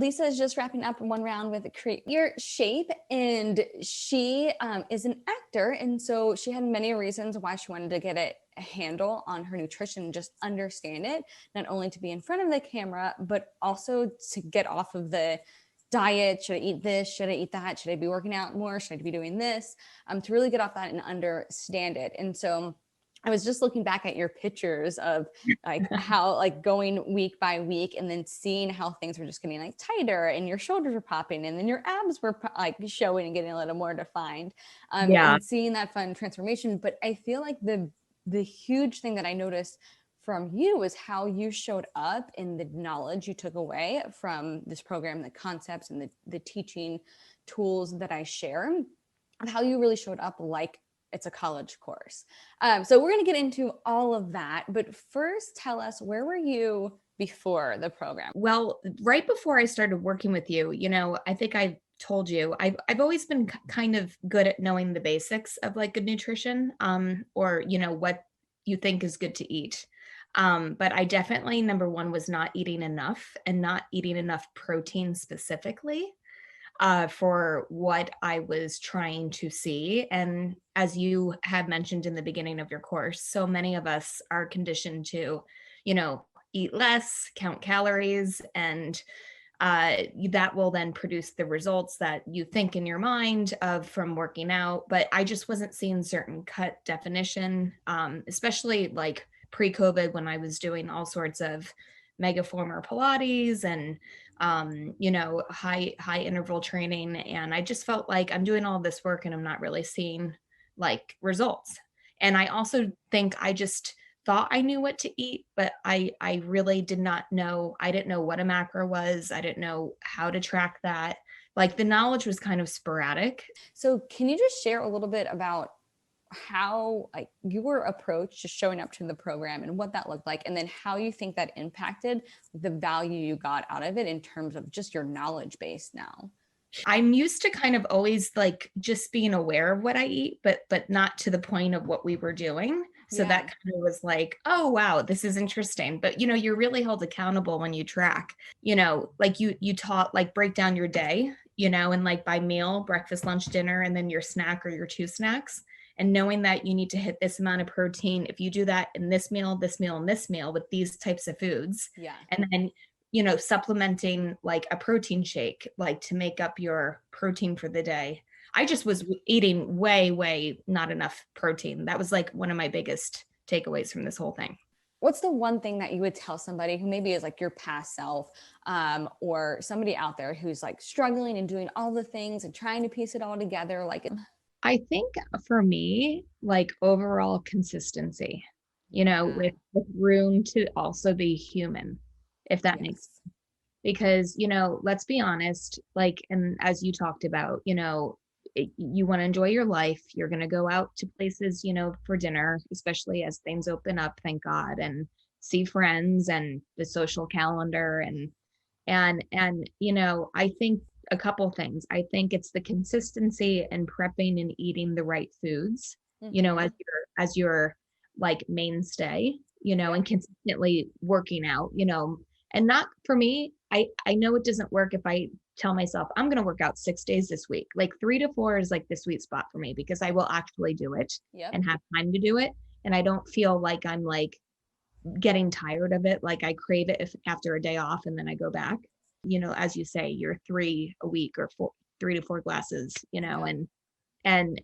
Lisa is just wrapping up one round with Create Your Shape, and she is an actor. And so she had many reasons why she wanted to get a handle on her nutrition, just understand it, not only to be in front of the camera, but also to get off of the diet. Should I eat this? Should I eat that? Should I be working out more? Should I be doing this? To really get off that and understand it. And so I was just looking back at your pictures of like how like going week by week and then seeing how things were just getting like tighter and your shoulders were popping and then your abs were like showing and getting a little more defined, Yeah. and seeing that fun transformation. But I feel like the huge thing that I noticed from you was how you showed up in the knowledge you took away from this program, the concepts and the teaching tools that I share, of how you really showed up like it's a college course. So we're going to get into all of that. But first, tell us, where were you before the program? Well, right before I started working with you, I think I told you I've always been kind of good at knowing the basics of like good nutrition, or what you think is good to eat. But I definitely, number one, was not eating enough and not eating enough protein specifically, for what I was trying to see. And as you had mentioned in the beginning of your course, so many of us are conditioned to, eat less, count calories, and that will then produce the results that you think in your mind of from working out. But I just wasn't seeing certain cut definition, especially like pre-COVID when I was doing all sorts of megaformer Pilates and high interval training, and I just felt like I'm doing all this work and I'm not really seeing like results. And I also think I just thought I knew what to eat, but I really did not know. I didn't know what a macro was. I didn't know how to track that. Like the knowledge was kind of sporadic. So can you just share a little bit about how like your approach to showing up to the program and what that looked like, and then how you think that impacted the value you got out of it in terms of just your knowledge base now? I'm used to kind of always like just being aware of what I eat, but not to the point of what we were doing. So Yeah. that kind of was like, oh wow, this is interesting. But you're really held accountable when you track. Like you taught like break down your day, and like by meal, breakfast, lunch, dinner, and then your snack or your two snacks. And knowing that you need to hit this amount of protein. If you do that in this meal, and this meal with these types of foods, Yeah. and then supplementing like a protein shake, like to make up your protein for the day. I just was eating way, way not enough protein. That was like one of my biggest takeaways from this whole thing. What's the one thing that you would tell somebody who maybe is like your past self, or somebody out there who's like struggling and doing all the things and trying to piece it all together? Like, I think for me, like overall consistency, with room to also be human, if that makes yes. sense. Because, let's be honest, like, and as you talked about, you want to enjoy your life. You're going to go out to places, for dinner, especially as things open up, thank God, and see friends and the social calendar and I think a couple things. I think it's the consistency and prepping and eating the right foods, Mm-hmm. as your like mainstay, Yeah. and consistently working out, and not for me, I know it doesn't work if I tell myself I'm going to work out 6 days this week. Like 3 to 4 is like the sweet spot for me because I will actually do it Yep. and have time to do it, and I don't feel like I'm like getting tired of it. Like I crave it if after a day off and then I go back. As you say, you're 3 a week or 3 to 4 glasses, Yep. and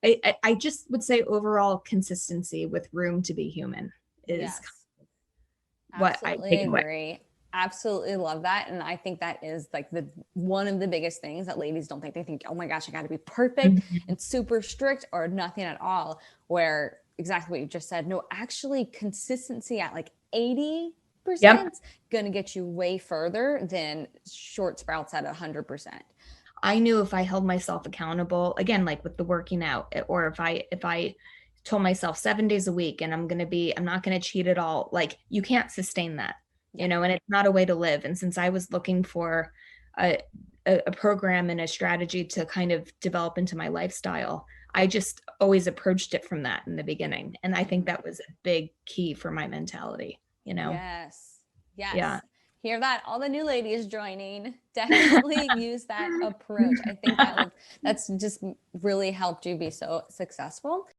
I just would say overall consistency with room to be human is Yes. what I Absolutely take away. agree. Absolutely love that. And I think that is like the one of the biggest things that ladies don't think. They think, oh my gosh, I got to be perfect Mhm. and super strict or nothing at all. Where exactly what you just said. No, actually, consistency at like Yep. 80% going to get you way further than short sprouts at 100%. I knew if I held myself accountable, again, like with the working out, or if I told myself 7 days a week and I'm not gonna cheat at all, like you can't sustain that, Yeah. and it's not a way to live. And since I was looking for a a program and a strategy to kind of develop into my lifestyle, I just always approached it from that in the beginning. And I think Mm-hmm. that was a big key for my mentality. Yes. Yeah. Yes. Hear that? All the new ladies joining. Definitely use that approach. I think that's just really helped you be so successful.